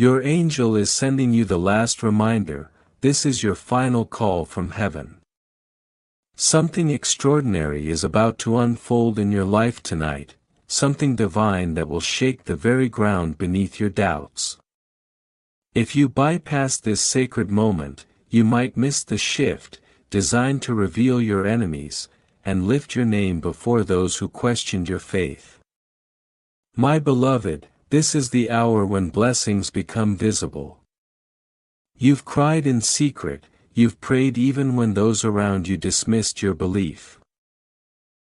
Your angel is sending you the last reminder. This is your final call from heaven. Something extraordinary is about to unfold in your life tonight, something divine that will shake the very ground beneath your doubts. If you bypass this sacred moment, you might miss the shift, designed to reveal your enemies, and lift your name before those who questioned your faith. My beloved, this is the hour when blessings become visible. You've cried in secret, you've prayed even when those around you dismissed your belief.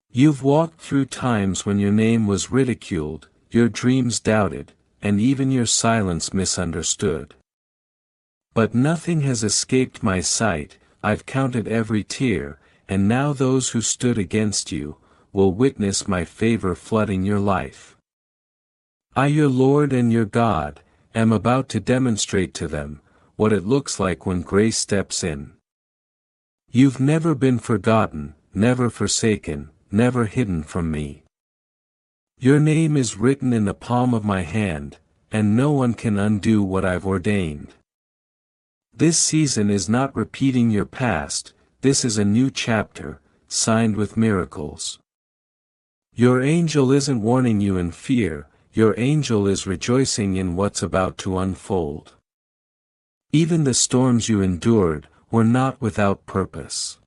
You've walked through times when your name was ridiculed, your dreams doubted, and even your silence misunderstood. But nothing has escaped my sight. I've counted every tear, and now those who stood against you will witness my favor flooding your life. I, your Lord and your God, am about to demonstrate to them what it looks like when grace steps in. You've never been forgotten, never forsaken, never hidden from me. Your name is written in the palm of my hand, and no one can undo what I've ordained. This season is not repeating your past, this is a new chapter, signed with miracles. Your angel isn't warning you in fear, your angel is rejoicing in what's about to unfold. Even the storms you endured were not without purpose.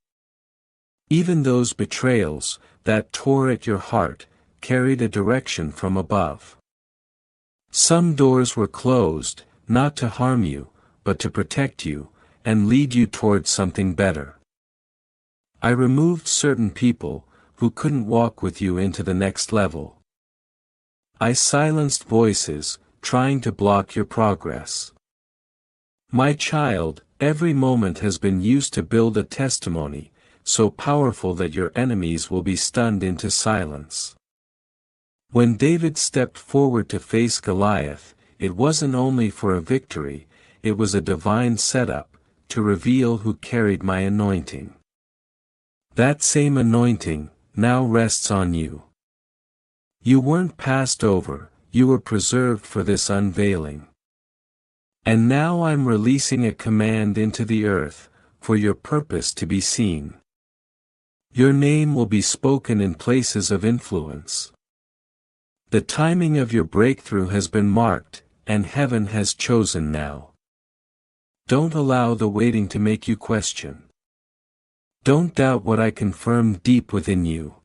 Even those betrayals that tore at your heart carried a direction from above. Some doors were closed, not to harm you, but to protect you, and lead you towards something better. I removed certain people who couldn't walk with you into the next level. I silenced voices trying to block your progress. My child, every moment has been used to build a testimony, so powerful that your enemies will be stunned into silence. When David stepped forward to face Goliath, it wasn't only for a victory, it was a divine setup, to reveal who carried my anointing. That same anointing now rests on you. You weren't passed over, you were preserved for this unveiling. And now I'm releasing a command into the earth, for your purpose to be seen. Your name will be spoken in places of influence. The timing of your breakthrough has been marked, and heaven has chosen now. Don't allow the waiting to make you question. Don't doubt what I confirmed deep within you.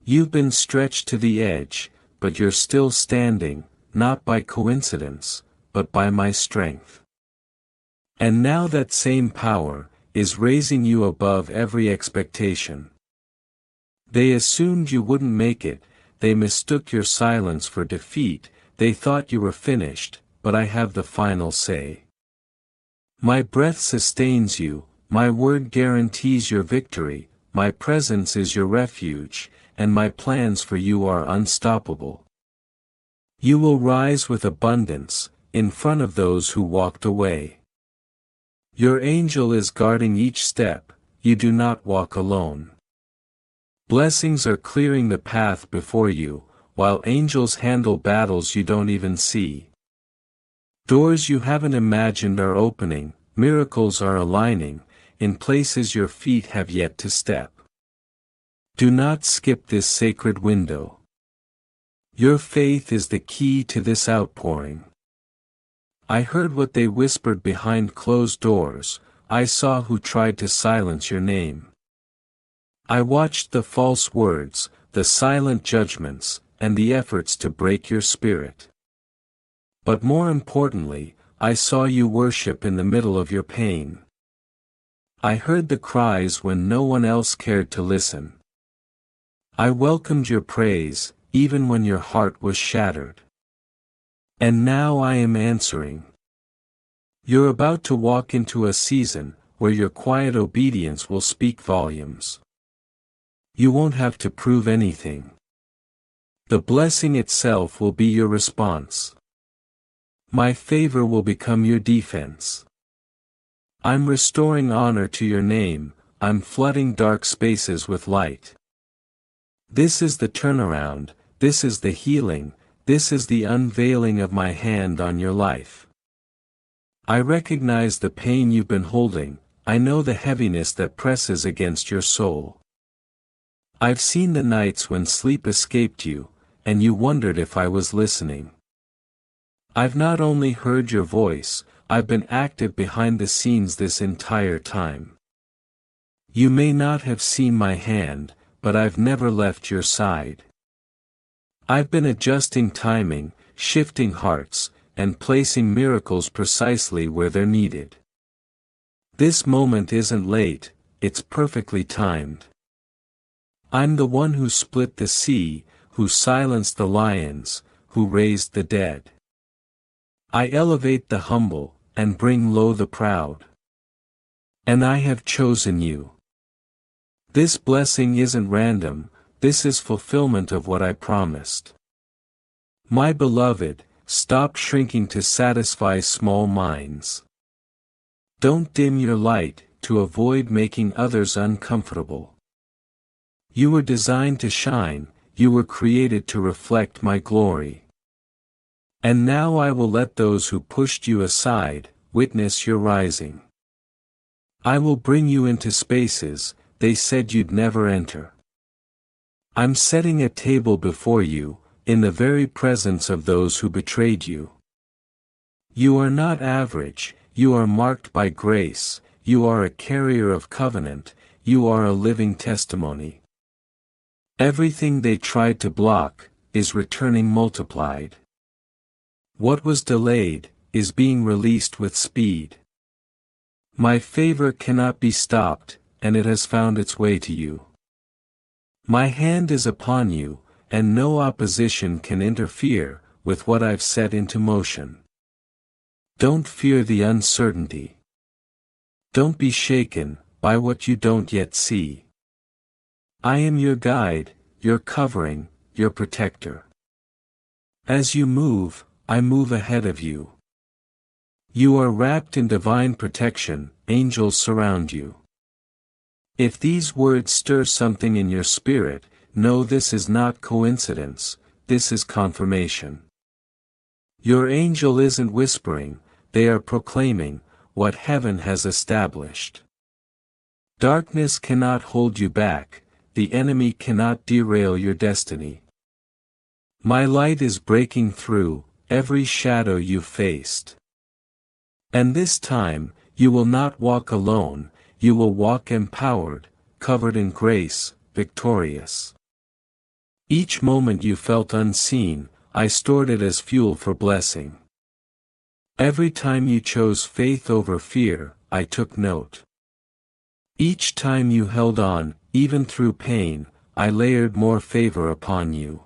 You've been stretched to the edge, but you're still standing, not by coincidence, but by my strength. And now that same power is raising you above every expectation. They assumed you wouldn't make it, they mistook your silence for defeat, they thought you were finished, but I have the final say. My breath sustains you, my word guarantees your victory, my presence is your refuge, and my plans for you are unstoppable. You will rise with abundance, in front of those who walked away. Your angel is guarding each step, you do not walk alone. Blessings are clearing the path before you, while angels handle battles you don't even see. Doors you haven't imagined are opening, miracles are aligning, in places your feet have yet to step. Do not skip this sacred window. Your faith is the key to this outpouring. I heard what they whispered behind closed doors, I saw who tried to silence your name. I watched the false words, the silent judgments, and the efforts to break your spirit. But more importantly, I saw you worship in the middle of your pain. I heard the cries when no one else cared to listen. I welcomed your praise, even when your heart was shattered. And now I am answering. You're about to walk into a season where your quiet obedience will speak volumes. You won't have to prove anything. The blessing itself will be your response. My favor will become your defense. I'm restoring honor to your name, I'm flooding dark spaces with light. This is the turnaround, this is the healing, This is the unveiling of my hand on your life. I recognize the pain you've been holding, I know the heaviness that presses against your soul. I've seen the nights when sleep escaped you, and you wondered if I was listening. I've not only heard your voice, I've been active behind the scenes this entire time. You may not have seen my hand, but I've never left your side. I've been adjusting timing, shifting hearts, and placing miracles precisely where they're needed. This moment isn't late, it's perfectly timed. I'm the one who split the sea, who silenced the lions, who raised the dead. I elevate the humble, and bring low the proud. And I have chosen you. This blessing isn't random, this is fulfillment of what I promised. My beloved, stop shrinking to satisfy small minds. Don't dim your light, to avoid making others uncomfortable. You were designed to shine, you were created to reflect my glory. And now I will let those who pushed you aside, witness your rising. I will bring you into spaces they said you'd never enter. I'm setting a table before you, in the very presence of those who betrayed you. You are not average, you are marked by grace, you are a carrier of covenant, you are a living testimony. Everything they tried to block, is returning multiplied. What was delayed, is being released with speed. My favor cannot be stopped, and it has found its way to you. My hand is upon you, and no opposition can interfere with what I've set into motion. Don't fear the uncertainty. Don't be shaken by what you don't yet see. I am your guide, your covering, your protector. As you move, I move ahead of you. You are wrapped in divine protection, angels surround you. If these words stir something in your spirit, know this is not coincidence, this is confirmation. Your angel isn't whispering, they are proclaiming what heaven has established. Darkness cannot hold you back, the enemy cannot derail your destiny. My light is breaking through every shadow you faced. And this time, you will not walk alone, you will walk empowered, covered in grace, victorious. Each moment you felt unseen, I stored it as fuel for blessing. Every time you chose faith over fear, I took note. Each time you held on, even through pain, I layered more favor upon you.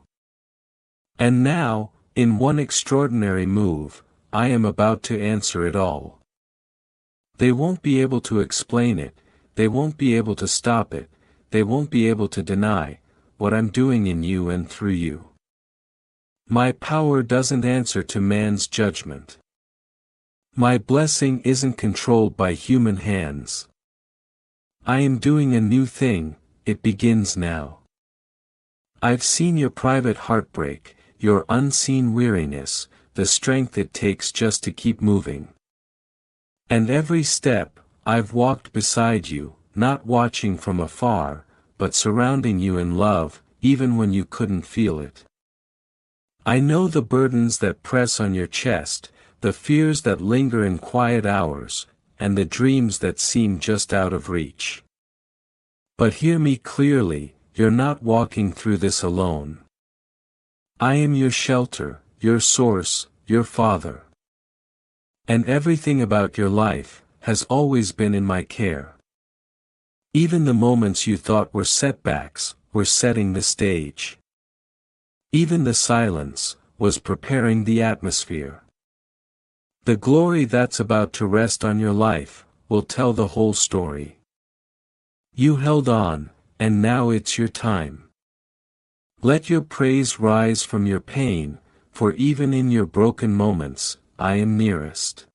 And now, in one extraordinary move, I am about to answer it all. They won't be able to explain it, they won't be able to stop it, they won't be able to deny what I'm doing in you and through you. My power doesn't answer to man's judgment. My blessing isn't controlled by human hands. I am doing a new thing, it begins now. I've seen your private heartbreak, your unseen weariness, the strength it takes just to keep moving. And every step, I've walked beside you, not watching from afar, but surrounding you in love, even when you couldn't feel it. I know the burdens that press on your chest, the fears that linger in quiet hours, and the dreams that seem just out of reach. But hear me clearly, you're not walking through this alone. I am your shelter, your source, your father. And everything about your life has always been in my care. Even the moments you thought were setbacks, were setting the stage. Even the silence was preparing the atmosphere. The glory that's about to rest on your life will tell the whole story. You held on, and now it's your time. Let your praise rise from your pain, for even in your broken moments, I am nearest.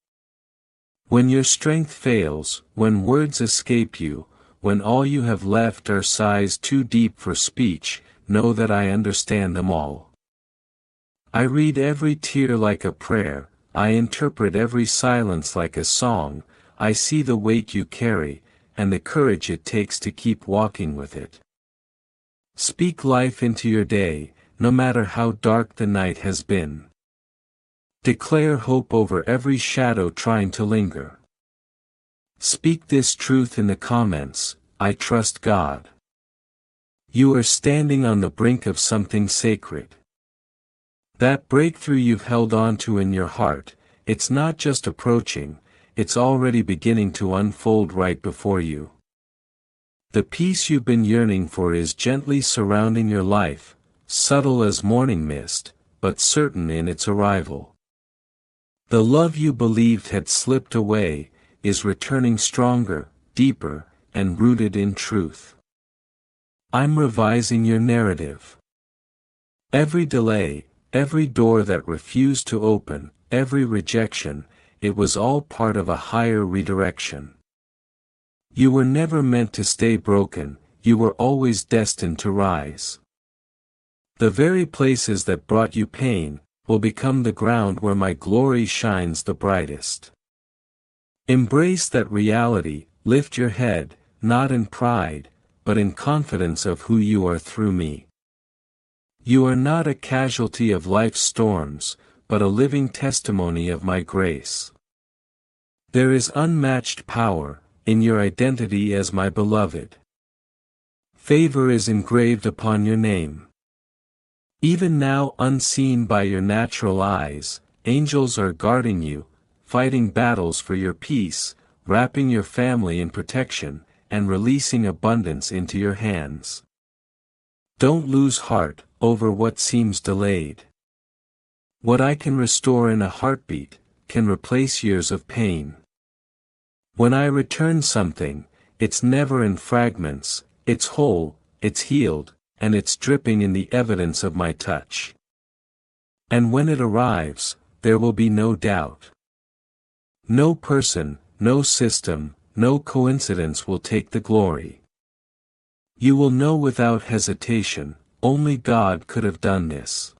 When your strength fails, when words escape you, when all you have left are sighs too deep for speech, know that I understand them all. I read every tear like a prayer, I interpret every silence like a song, I see the weight you carry, and the courage it takes to keep walking with it. Speak life into your day, no matter how dark the night has been. Declare hope over every shadow trying to linger. Speak this truth in the comments, I trust God. You are standing on the brink of something sacred. That breakthrough you've held on to in your heart, it's not just approaching, it's already beginning to unfold right before you. The peace you've been yearning for is gently surrounding your life, subtle as morning mist, but certain in its arrival. The love you believed had slipped away, is returning stronger, deeper, and rooted in truth. I'm revising your narrative. Every delay, every door that refused to open, every rejection, it was all part of a higher redirection. You were never meant to stay broken, you were always destined to rise. The very places that brought you pain, will become the ground where my glory shines the brightest. Embrace that reality, lift your head, not in pride, but in confidence of who you are through me. You are not a casualty of life's storms, but a living testimony of my grace. There is unmatched power in your identity as my beloved. Favor is engraved upon your name. Even now unseen by your natural eyes, angels are guarding you, fighting battles for your peace, wrapping your family in protection, and releasing abundance into your hands. Don't lose heart over what seems delayed. What I can restore in a heartbeat, can replace years of pain. When I return something, it's never in fragments, it's whole, it's healed, and it's dripping in the evidence of my touch. And when it arrives, there will be no doubt. No person, no system, no coincidence will take the glory. You will know without hesitation, only God could have done this.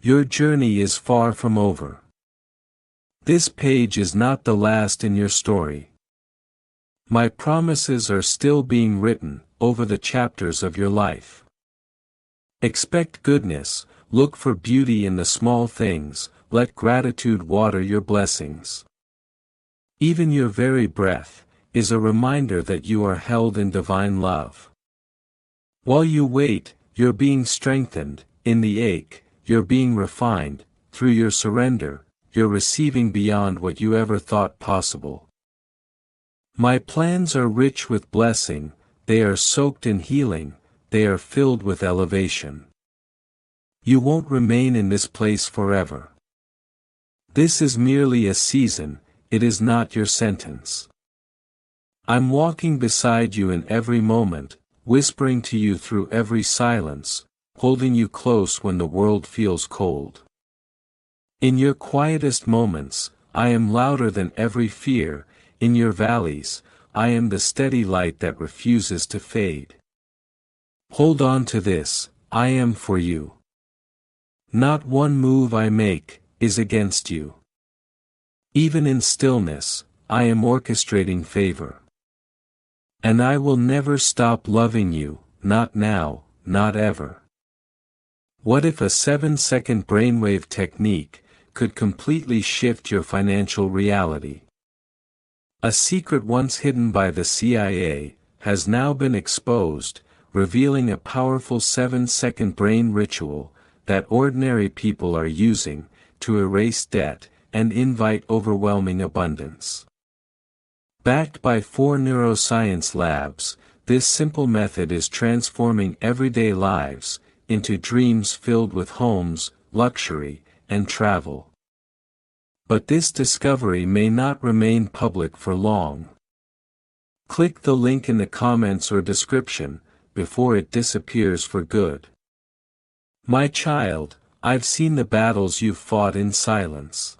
Your journey is far from over. This page is not the last in your story. My promises are still being written over the chapters of your life. Expect goodness, look for beauty in the small things, let gratitude water your blessings. Even your very breath is a reminder that you are held in divine love. While you wait, you're being strengthened, in the ache, you're being refined, through your surrender, you're receiving beyond what you ever thought possible. My plans are rich with blessing, they are soaked in healing, they are filled with elevation. You won't remain in this place forever. This is merely a season, it is not your sentence. I'm walking beside you in every moment, whispering to you through every silence, holding you close when the world feels cold. In your quietest moments, I am louder than every fear, in your valleys, I am the steady light that refuses to fade. Hold on to this, I am for you. Not one move I make, is against you. Even in stillness, I am orchestrating favor. And I will never stop loving you, not now, not ever. What if a 7-second brainwave technique could completely shift your financial reality? A secret once hidden by the CIA, has now been exposed, revealing a powerful 7-second brain ritual, that ordinary people are using, to erase debt, and invite overwhelming abundance. Backed by 4 neuroscience labs, this simple method is transforming everyday lives, into dreams filled with homes, luxury, and travel. But this discovery may not remain public for long. Click the link in the comments or description, before it disappears for good. My child, I've seen the battles you've fought in silence.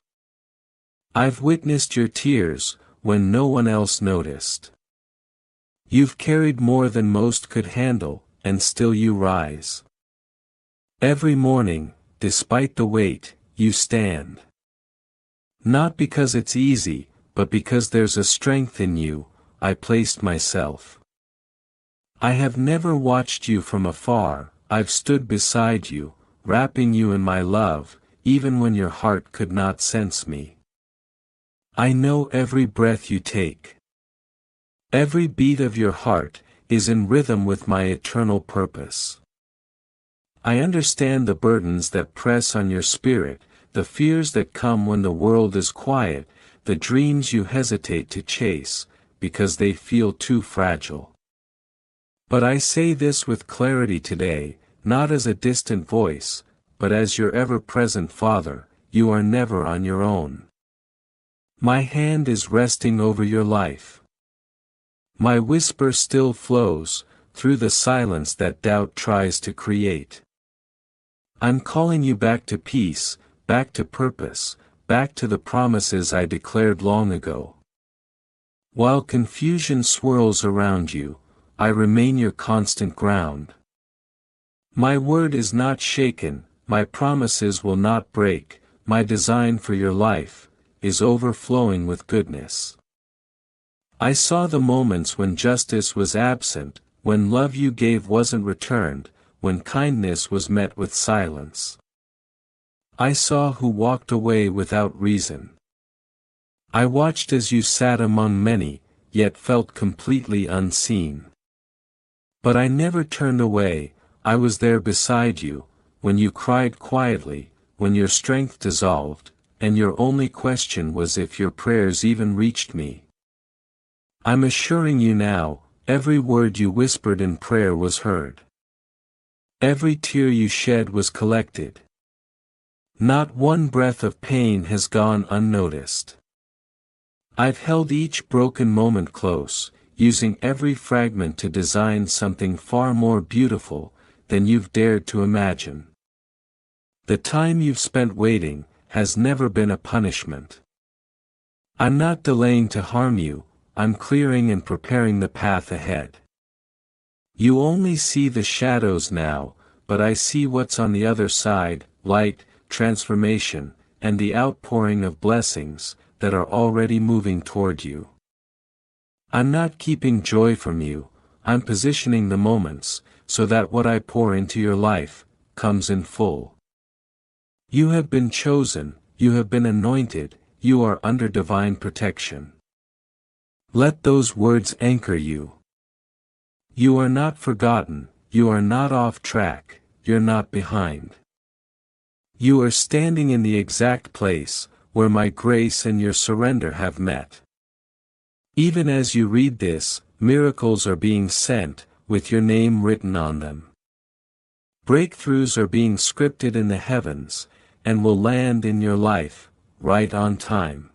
I've witnessed your tears, when no one else noticed. You've carried more than most could handle, and still you rise. Every morning, despite the weight, you stand. Not because it's easy, but because there's a strength in you, I placed myself. I have never watched you from afar, I've stood beside you, wrapping you in my love, even when your heart could not sense me. I know every breath you take. Every beat of your heart is in rhythm with my eternal purpose. I understand the burdens that press on your spirit, the fears that come when the world is quiet, the dreams you hesitate to chase, because they feel too fragile. But I say this with clarity today, not as a distant voice, but as your ever-present Father, you are never on your own. My hand is resting over your life. My whisper still flows, through the silence that doubt tries to create. I'm calling you back to peace, back to purpose, back to the promises I declared long ago. While confusion swirls around you, I remain your constant ground. My word is not shaken, my promises will not break, my design for your life is overflowing with goodness. I saw the moments when justice was absent, when love you gave wasn't returned, when kindness was met with silence. I saw who walked away without reason. I watched as you sat among many, yet felt completely unseen. But I never turned away, I was there beside you, when you cried quietly, when your strength dissolved, and your only question was if your prayers even reached me. I'm assuring you now, every word you whispered in prayer was heard. Every tear you shed was collected. Not one breath of pain has gone unnoticed. I've held each broken moment close, using every fragment to design something far more beautiful than you've dared to imagine. The time you've spent waiting has never been a punishment. I'm not delaying to harm you, I'm clearing and preparing the path ahead. You only see the shadows now, but I see what's on the other side, light, transformation, and the outpouring of blessings that are already moving toward you. I'm not keeping joy from you, I'm positioning the moments, so that what I pour into your life comes in full. You have been chosen, you have been anointed, you are under divine protection. Let those words anchor you. You are not forgotten, you are not off track, you're not behind. You are standing in the exact place where my grace and your surrender have met. Even as you read this, miracles are being sent, with your name written on them. Breakthroughs are being scripted in the heavens, and will land in your life, right on time.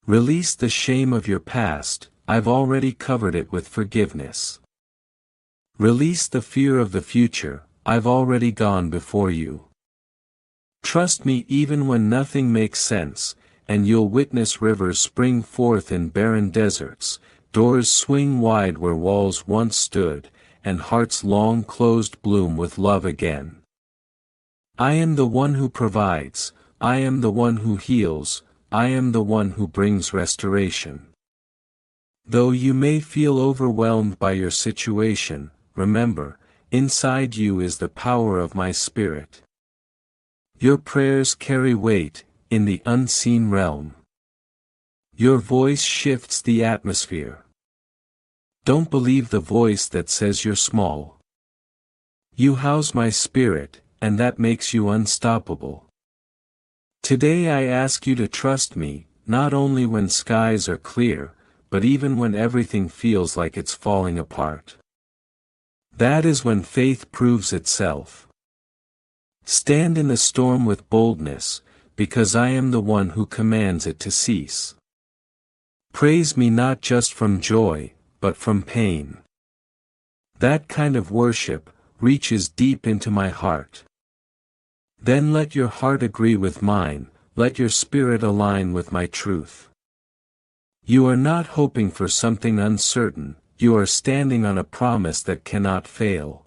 Release the shame of your past, I've already covered it with forgiveness. Release the fear of the future, I've already gone before you. Trust me even when nothing makes sense, and you'll witness rivers spring forth in barren deserts, doors swing wide where walls once stood, and hearts long closed bloom with love again. I am the one who provides, I am the one who heals, I am the one who brings restoration. Though you may feel overwhelmed by your situation, remember, inside you is the power of my Spirit. Your prayers carry weight, in the unseen realm. Your voice shifts the atmosphere. Don't believe the voice that says you're small. You house my Spirit, and that makes you unstoppable. Today I ask you to trust me, not only when skies are clear, but even when everything feels like it's falling apart. That is when faith proves itself. Stand in the storm with boldness, because I am the one who commands it to cease. Praise me not just from joy, but from pain. That kind of worship reaches deep into my heart. Then let your heart agree with mine, let your spirit align with my truth. You are not hoping for something uncertain, you are standing on a promise that cannot fail.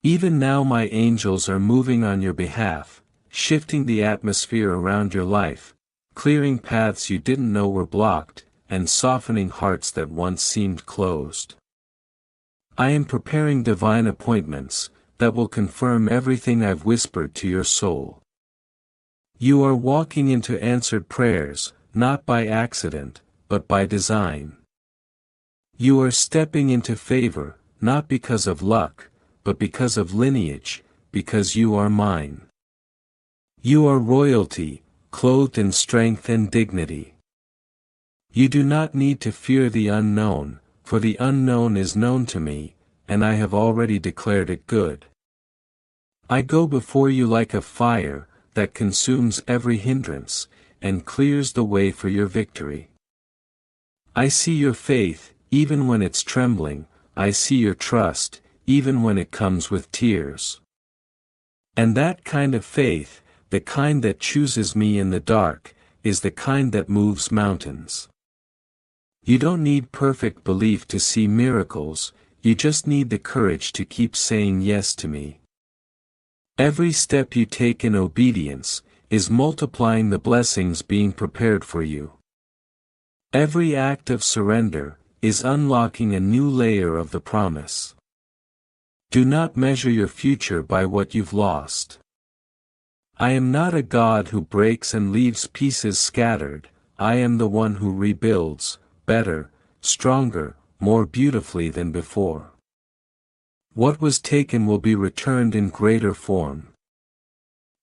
Even now my angels are moving on your behalf, shifting the atmosphere around your life, clearing paths you didn't know were blocked, and softening hearts that once seemed closed. I am preparing divine appointments that will confirm everything I've whispered to your soul. You are walking into answered prayers, not by accident, but by design. You are stepping into favor, not because of luck, but because of lineage, because you are mine. You are royalty, clothed in strength and dignity. You do not need to fear the unknown, for the unknown is known to me, and I have already declared it good. I go before you like a fire that consumes every hindrance, and clears the way for your victory. I see your faith, even when it's trembling, I see your trust, even when it comes with tears. And that kind of faith, the kind that chooses me in the dark, is the kind that moves mountains. You don't need perfect belief to see miracles, you just need the courage to keep saying yes to me. Every step you take in obedience is multiplying the blessings being prepared for you. Every act of surrender is unlocking a new layer of the promise. Do not measure your future by what you've lost. I am not a God who breaks and leaves pieces scattered, I am the one who rebuilds, better, stronger, more beautifully than before. What was taken will be returned in greater form.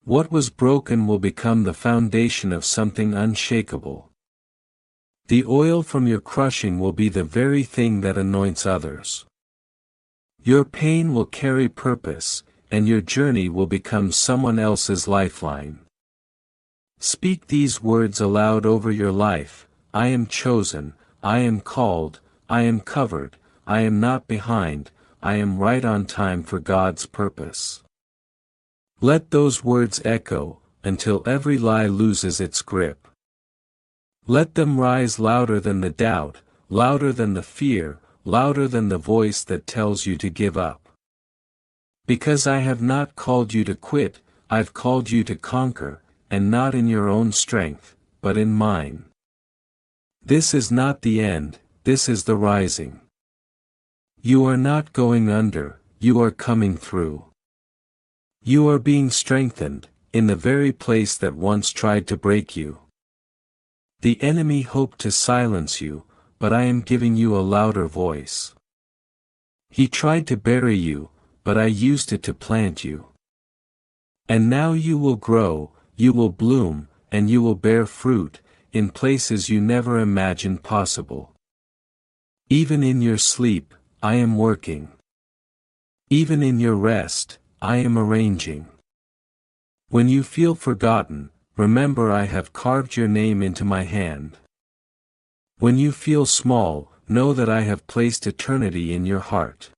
What was broken will become the foundation of something unshakable. The oil from your crushing will be the very thing that anoints others. Your pain will carry purpose, and your journey will become someone else's lifeline. Speak these words aloud over your life: I am chosen, I am called, I am covered, I am not behind, I am right on time for God's purpose. Let those words echo, until every lie loses its grip. Let them rise louder than the doubt, louder than the fear, louder than the voice that tells you to give up. Because I have not called you to quit, I've called you to conquer, and not in your own strength, but in mine. This is not the end, this is the rising. You are not going under, you are coming through. You are being strengthened, in the very place that once tried to break you. The enemy hoped to silence you, but I am giving you a louder voice. He tried to bury you, but I used it to plant you. And now you will grow, you will bloom, and you will bear fruit, in places you never imagined possible. Even in your sleep, I am working. Even in your rest, I am arranging. When you feel forgotten, remember I have carved your name into my hand. When you feel small, know that I have placed eternity in your heart.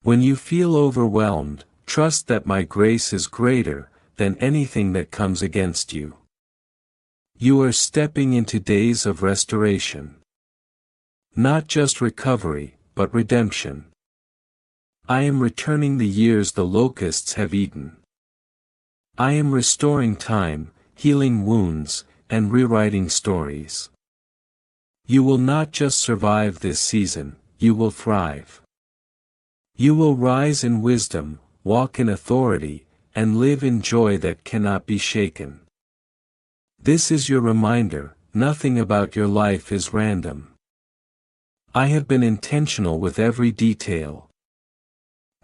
When you feel overwhelmed, trust that my grace is greater than anything that comes against you. You are stepping into days of restoration. Not just recovery, but redemption. I am returning the years the locusts have eaten. I am restoring time, healing wounds, and rewriting stories. You will not just survive this season, you will thrive. You will rise in wisdom, walk in authority, and live in joy that cannot be shaken. This is your reminder: nothing about your life is random. I have been intentional with every detail.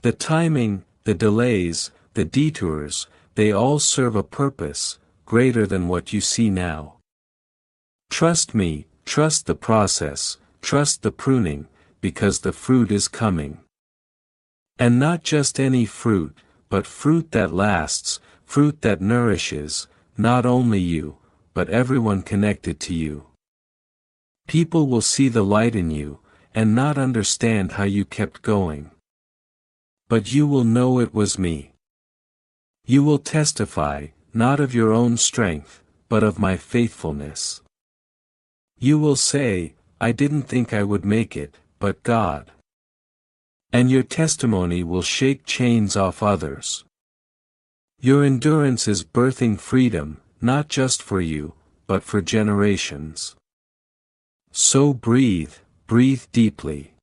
The timing, the delays, the detours, they all serve a purpose, greater than what you see now. Trust me, trust the process, trust the pruning, because the fruit is coming. And not just any fruit, but fruit that lasts, fruit that nourishes, not only you, but everyone connected to you. People will see the light in you, and not understand how you kept going. But you will know it was me. You will testify, not of your own strength, but of my faithfulness. You will say, I didn't think I would make it, but God. And your testimony will shake chains off others. Your endurance is birthing freedom, not just for you, but for generations. So breathe, breathe deeply.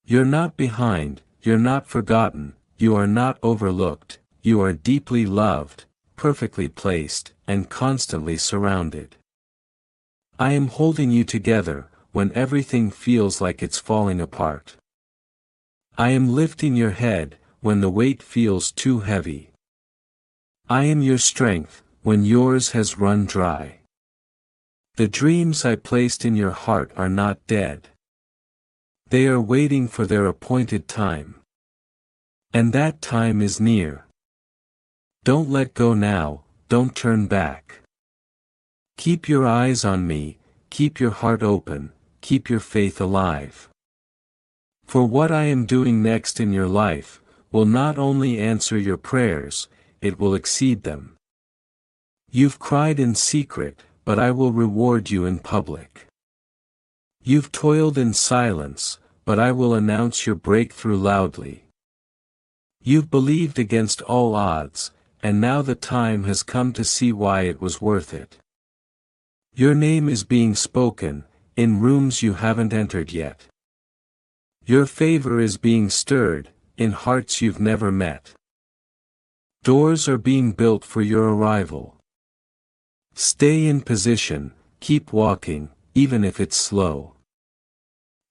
You're not behind, you're not forgotten, you are not overlooked, you are deeply loved, perfectly placed, and constantly surrounded. I am holding you together, when everything feels like it's falling apart. I am lifting your head, when the weight feels too heavy. I am your strength, when yours has run dry. The dreams I placed in your heart are not dead. They are waiting for their appointed time. And that time is near. Don't let go now, don't turn back. Keep your eyes on me, keep your heart open, keep your faith alive. For what I am doing next in your life, will not only answer your prayers, it will exceed them. You've cried in secret, but I will reward you in public. You've toiled in silence, but I will announce your breakthrough loudly. You've believed against all odds, and now the time has come to see why it was worth it. Your name is being spoken, in rooms you haven't entered yet. Your favor is being stirred, in hearts you've never met. Doors are being built for your arrival. Stay in position, keep walking, even if it's slow.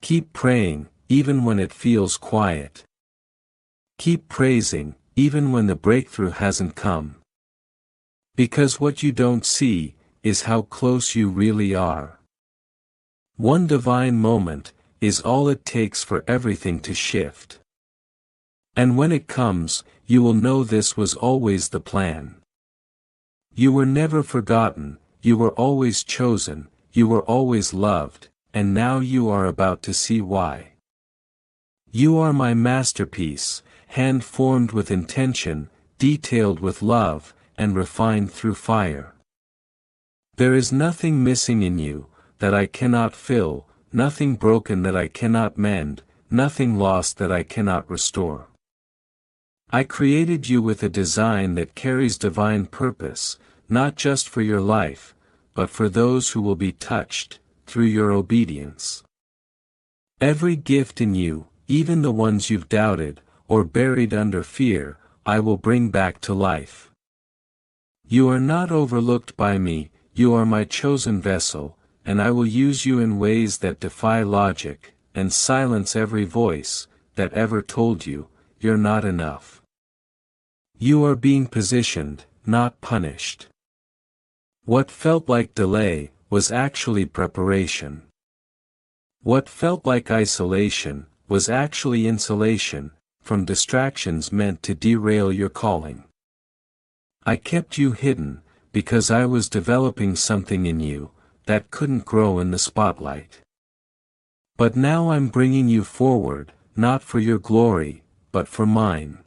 Keep praying, even when it feels quiet. Keep praising, even when the breakthrough hasn't come. Because what you don't see, is how close you really are. One divine moment, is all it takes for everything to shift. And when it comes, you will know this was always the plan. You were never forgotten, you were always chosen, you were always loved, and now you are about to see why. You are my masterpiece, hand-formed with intention, detailed with love, and refined through fire. There is nothing missing in you, that I cannot fill, nothing broken that I cannot mend, nothing lost that I cannot restore. I created you with a design that carries divine purpose, not just for your life, but for those who will be touched, through your obedience. Every gift in you, even the ones you've doubted, or buried under fear, I will bring back to life. You are not overlooked by me, you are my chosen vessel, and I will use you in ways that defy logic, and silence every voice, that ever told you, you're not enough. You are being positioned, not punished. What felt like delay, was actually preparation. What felt like isolation, was actually insulation, from distractions meant to derail your calling. I kept you hidden, because I was developing something in you, that couldn't grow in the spotlight. But now I'm bringing you forward, not for your glory, but for mine.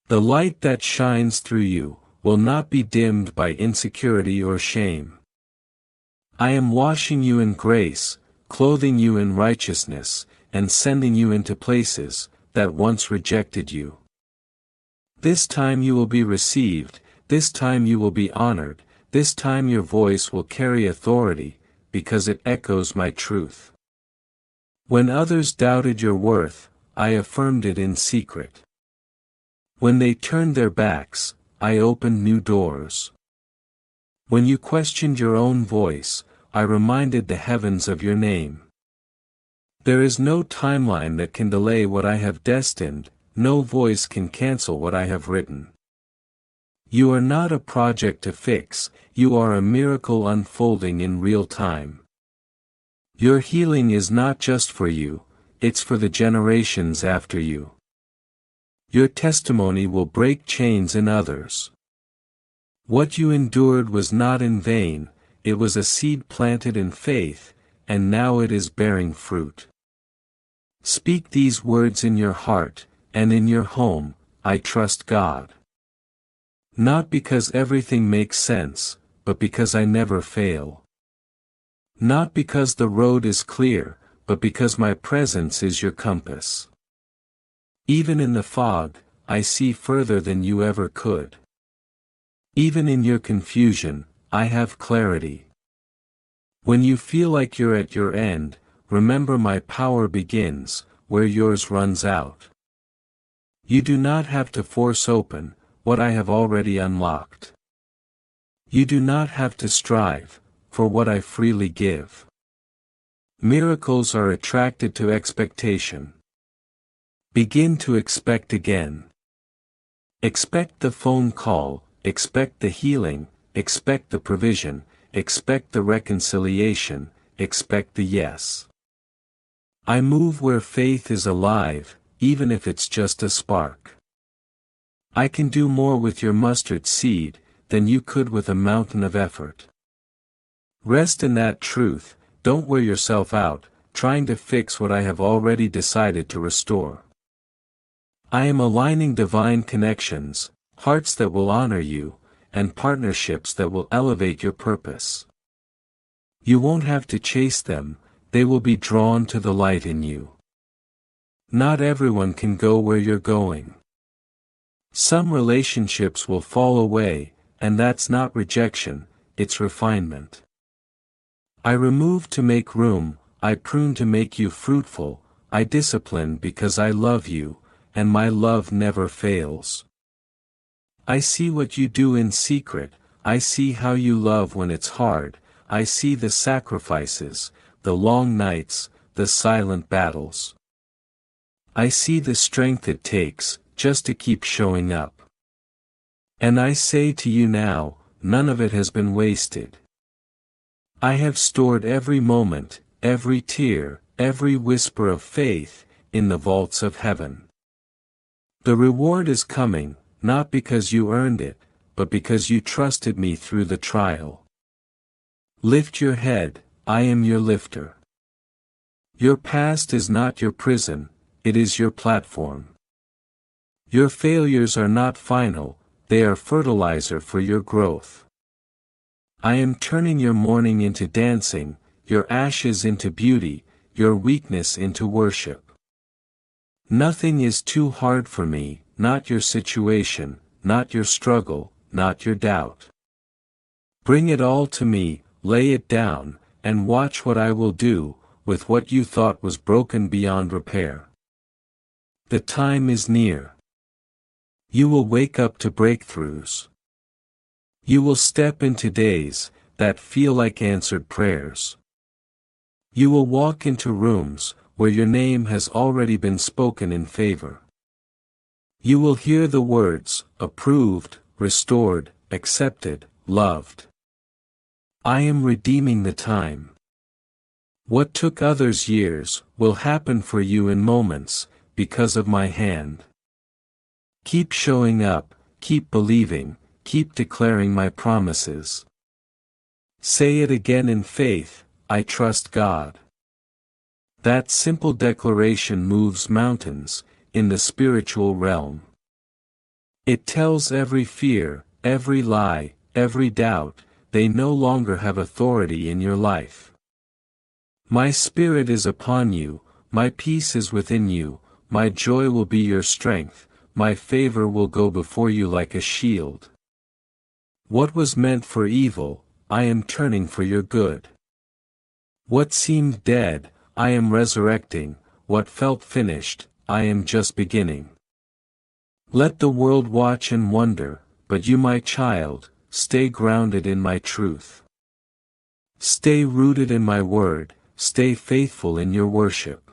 The light that shines through you, will not be dimmed by insecurity or shame. I am washing you in grace, clothing you in righteousness, and sending you into places, that once rejected you. This time you will be received, this time you will be honored, this time your voice will carry authority, because it echoes my truth. When others doubted your worth, I affirmed it in secret. When they turned their backs, I opened new doors. When you questioned your own voice, I reminded the heavens of your name. There is no timeline that can delay what I have destined, no voice can cancel what I have written. You are not a project to fix, you are a miracle unfolding in real time. Your healing is not just for you, it's for the generations after you. Your testimony will break chains in others. What you endured was not in vain, it was a seed planted in faith, and now it is bearing fruit. Speak these words in your heart, and in your home, I trust God. Not because everything makes sense, but because I never fail. Not because the road is clear, but because my presence is your compass. Even in the fog, I see further than you ever could. Even in your confusion, I have clarity. When you feel like you're at your end, remember my power begins, where yours runs out. You do not have to force open what I have already unlocked. You do not have to strive for what I freely give. Miracles are attracted to expectation. Begin to expect again. Expect the phone call, expect the healing, expect the provision, expect the reconciliation, expect the yes. I move where faith is alive, even if it's just a spark. I can do more with your mustard seed than you could with a mountain of effort. Rest in that truth. Don't wear yourself out, trying to fix what I have already decided to restore. I am aligning divine connections, hearts that will honor you, and partnerships that will elevate your purpose. You won't have to chase them, they will be drawn to the light in you. Not everyone can go where you're going. Some relationships will fall away, and that's not rejection, it's refinement. I remove to make room, I prune to make you fruitful, I discipline because I love you, and my love never fails. I see what you do in secret, I see how you love when it's hard, I see the sacrifices, the long nights, the silent battles. I see the strength it takes, just to keep showing up. And I say to you now, none of it has been wasted. I have stored every moment, every tear, every whisper of faith, in the vaults of heaven. The reward is coming, not because you earned it, but because you trusted me through the trial. Lift your head, I am your lifter. Your past is not your prison, it is your platform. Your failures are not final, they are fertilizer for your growth. I am turning your mourning into dancing, your ashes into beauty, your weakness into worship. Nothing is too hard for me, not your situation, not your struggle, not your doubt. Bring it all to me, lay it down, and watch what I will do, with what you thought was broken beyond repair. The time is near. You will wake up to breakthroughs. You will step into days that feel like answered prayers. You will walk into rooms where your name has already been spoken in favor. You will hear the words, approved, restored, accepted, loved. I am redeeming the time. What took others years will happen for you in moments, because of my hand. Keep showing up, keep believing, keep declaring my promises. Say it again in faith, I trust God. That simple declaration moves mountains, in the spiritual realm. It tells every fear, every lie, every doubt, they no longer have authority in your life. My spirit is upon you, my peace is within you, my joy will be your strength, my favor will go before you like a shield. What was meant for evil, I am turning for your good. What seemed dead, I am resurrecting, what felt finished, I am just beginning. Let the world watch and wonder, but you my child, stay grounded in my truth. Stay rooted in my word, stay faithful in your worship.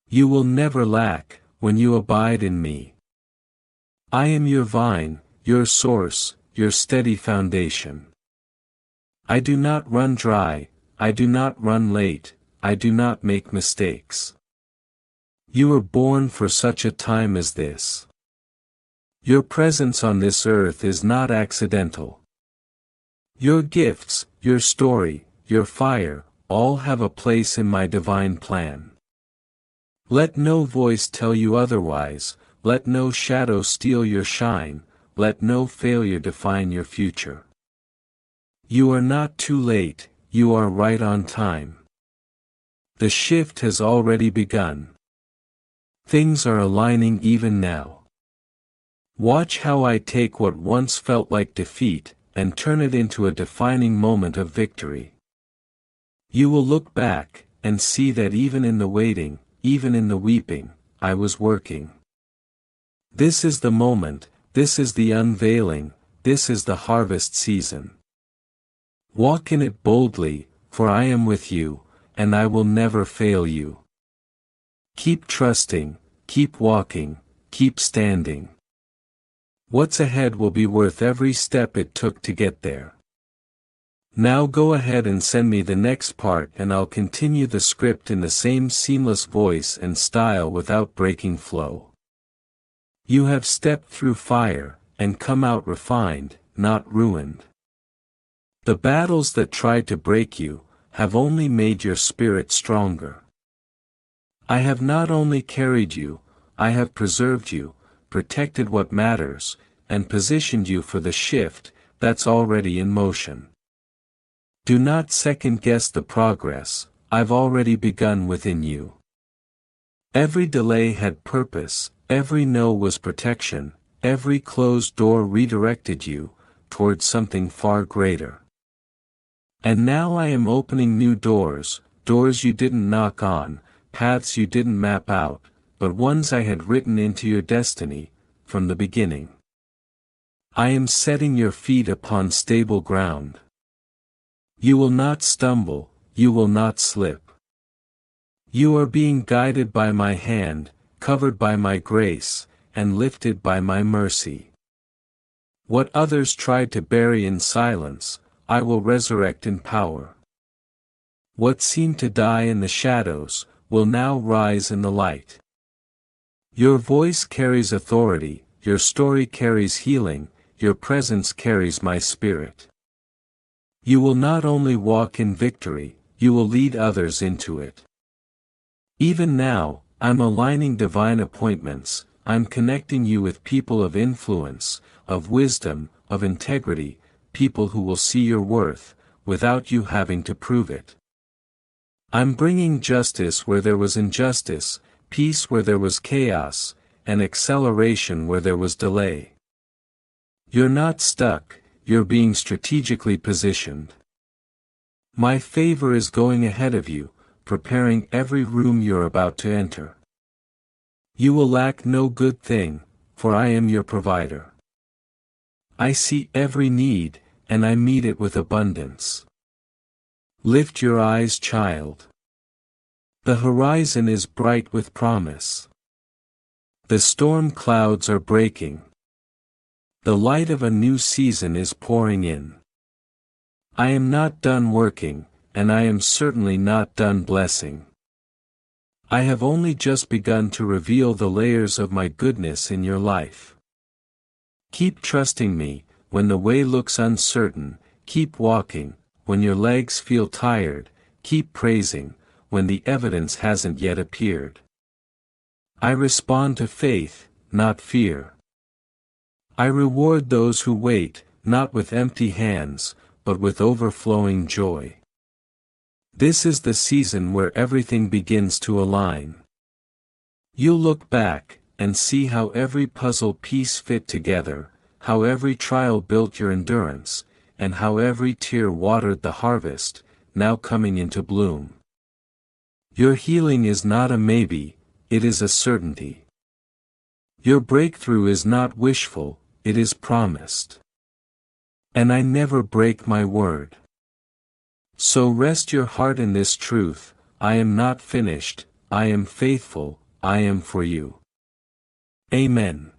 You will never lack, when you abide in me. I am your vine, your source, your steady foundation. I do not run dry, I do not run late, I do not make mistakes. You were born for such a time as this. Your presence on this earth is not accidental. Your gifts, your story, your fire, all have a place in my divine plan. Let no voice tell you otherwise, let no shadow steal your shine, let no failure define your future. You are not too late, you are right on time. The shift has already begun. Things are aligning even now. Watch how I take what once felt like defeat, and turn it into a defining moment of victory. You will look back, and see that even in the waiting, even in the weeping, I was working. This is the moment, this is the unveiling, this is the harvest season. Walk in it boldly, for I am with you, and I will never fail you. Keep trusting, keep walking, keep standing. What's ahead will be worth every step it took to get there. Now go ahead and send me the next part and I'll continue the script in the same seamless voice and style without breaking flow. You have stepped through fire, and come out refined, not ruined. The battles that tried to break you, have only made your spirit stronger. I have not only carried you, I have preserved you, protected what matters, and positioned you for the shift that's already in motion. Do not second-guess the progress I've already begun within you. Every delay had purpose, every no was protection, every closed door redirected you towards something far greater. And now I am opening new doors, doors you didn't knock on, paths you didn't map out, but ones I had written into your destiny, from the beginning. I am setting your feet upon stable ground. You will not stumble, you will not slip. You are being guided by my hand, covered by my grace, and lifted by my mercy. What others tried to bury in silence, I will resurrect in power. What seemed to die in the shadows, will now rise in the light. Your voice carries authority, your story carries healing, your presence carries my spirit. You will not only walk in victory, you will lead others into it. Even now, I'm aligning divine appointments, I'm connecting you with people of influence, of wisdom, of integrity, people who will see your worth, without you having to prove it. I'm bringing justice where there was injustice, peace where there was chaos, and acceleration where there was delay. You're not stuck, you're being strategically positioned. My favor is going ahead of you, preparing every room you're about to enter. You will lack no good thing, for I am your provider. I see every need, and I meet it with abundance. Lift your eyes, child. The horizon is bright with promise. The storm clouds are breaking. The light of a new season is pouring in. I am not done working, and I am certainly not done blessing. I have only just begun to reveal the layers of my goodness in your life. Keep trusting me, when the way looks uncertain, keep walking, when your legs feel tired, keep praising, when the evidence hasn't yet appeared. I respond to faith, not fear. I reward those who wait, not with empty hands, but with overflowing joy. This is the season where everything begins to align. You'll look back, and see how every puzzle piece fit together, how every trial built your endurance, and how every tear watered the harvest, now coming into bloom. Your healing is not a maybe, it is a certainty. Your breakthrough is not wishful, it is promised. And I never break my word. So rest your heart in this truth, I am not finished, I am faithful, I am for you. Amen.